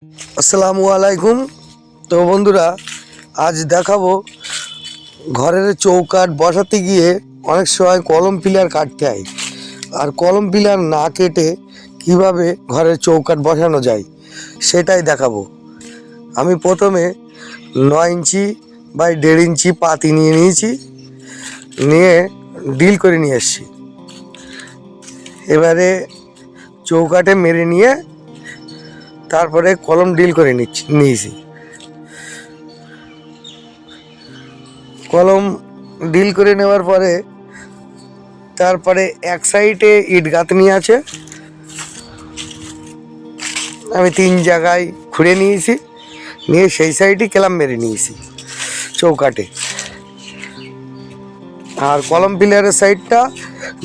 আসসালামু আলাইকুম। তো বন্ধুরা, আজ দেখাবো ঘরের চৌকাঠ বসাতে গিয়ে অনেক সময় কলম পিলার কাটতে হয়, আর কলম পিলার না কেটে কিভাবে ঘরের চৌকাঠ বসানো যায় সেটাই দেখাবো। আমি প্রথমে 9 ইঞ্চি বাই 1.5 ইঞ্চি পাতি নিয়ে নিয়েছি, নিয়ে ডিল করে নিয়ে এসছি। এবারে চৌকাঠে মেরে নিয়ে তারপরে কলম ডিল করে নিয়েছি। কলম ডিল করে নেওয়ার পরে তারপরে এক সাইডে ইট গাঁথনি আছে, আমি 3 জায়গায় খুঁড়ে নিয়েছি, নিয়ে সেই সাইডে কেলাম মেরে নিয়েছি চৌকাঠে। আর কলম পিলারের সাইডটা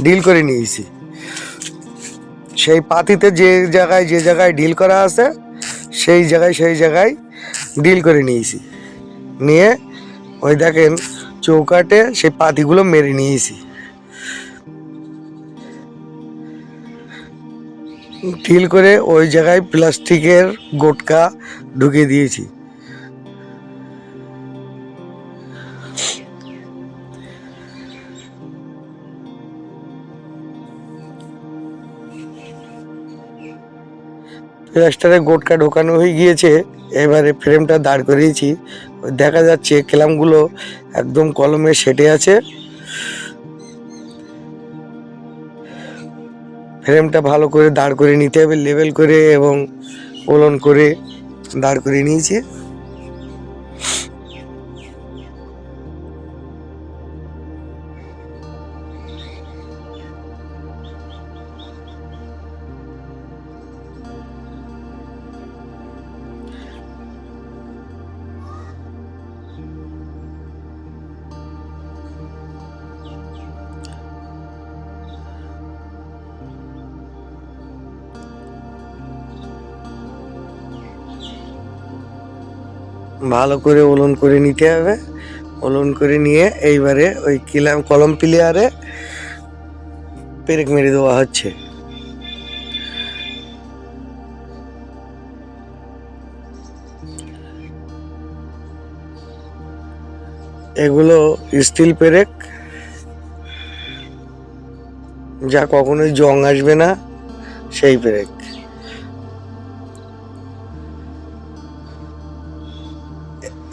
ডিল করে নিয়েছি। সেই পাতিতে যে জায়গায় ডিল করা আছে সেই জায়গায় ডিল করে নিয়েছি, নিয়ে ওই দেখেন চৌকাঠে সেই পাতিগুলো মেরে নিয়েছি। ডিল করে ওই জায়গায় প্লাস্টিকের গোটকা ঢুকিয়ে দিয়েছি। প্লাস্টারে গোটকা ঢোকানো হয়ে গিয়েছে, এবারে ফ্রেমটা দাঁড় করিয়েছি। দেখা যাচ্ছে ক্ল্যাম্পগুলো একদম কলমে সেটে আছে। ফ্রেমটা ভালো করে দাঁড় করে নিতে হবে, লেবেল করে এবং ওলন করে দাঁড় করে নিয়েছি। ভালো করে ওলন করে নিতে হবে। ওলন করে নিয়ে এইবারে ওই কলম প্লেয়ারে পেরেক মেরে দেওয়া হচ্ছে। এগুলো স্টিল পেরেক, যা কখনোই জং আসবে না সেই পেরেক।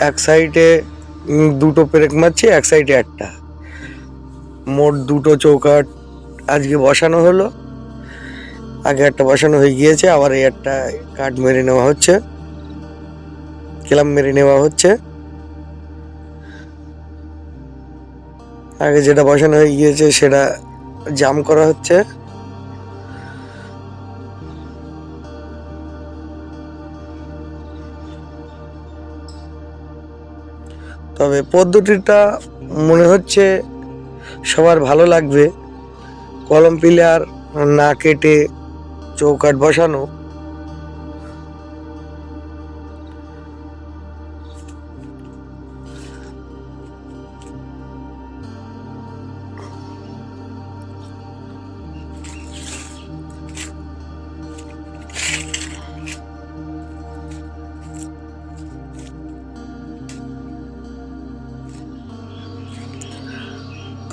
এক সাইডে 2টো পেরেক মারছি, এক সাইডে একটা, মোট 2টো চৌকাঠ আজকে বসানো হলো। আগে একটা বসানো হয়ে গিয়েছে, আবার এই একটা কাঠ মেরে নেওয়া হচ্ছে, কেলাম মেরে নেওয়া হচ্ছে। আগে যেটা বসানো হয়ে গিয়েছে সেটা জাম করা হচ্ছে। তবে পদ্ধতিটা মনে হচ্ছে সবার ভালো লাগবে। কলম পিলার না কেটে চৌকাঠ বসানো।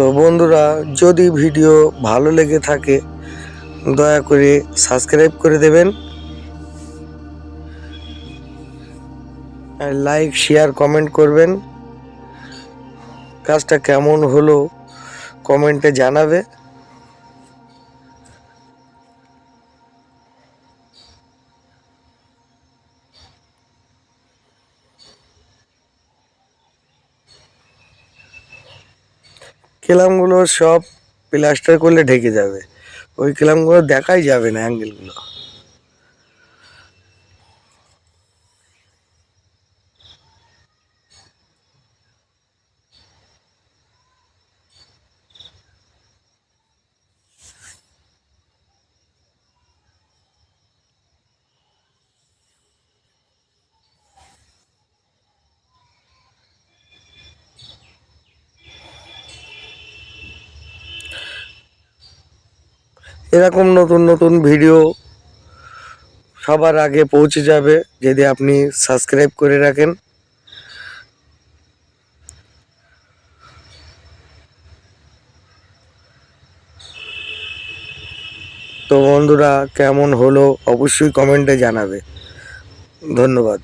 তো বন্ধুরা, যদি ভিডিও ভালো লেগে থাকে দয়া করে সাবস্ক্রাইব করে দেবেন, আর লাইক শেয়ার কমেন্ট করবেন। কাজটা কেমন হলো কমেন্টে জানাবে। ক্ল্যাম্পগুলো সব প্লাস্টার করলে ঢেকে যাবে, ওই ক্ল্যাম্পগুলো দেখাই যাবে না অ্যাঙ্গেলগুলো। এরকম নতুন নতুন ভিডিও সবার আগে পৌঁছে যাবে যদি আপনি সাবস্ক্রাইব করে রাখেন। তো বন্ধুরা, কেমন হলো অবশ্যই কমেন্টে জানাবে। ধন্যবাদ।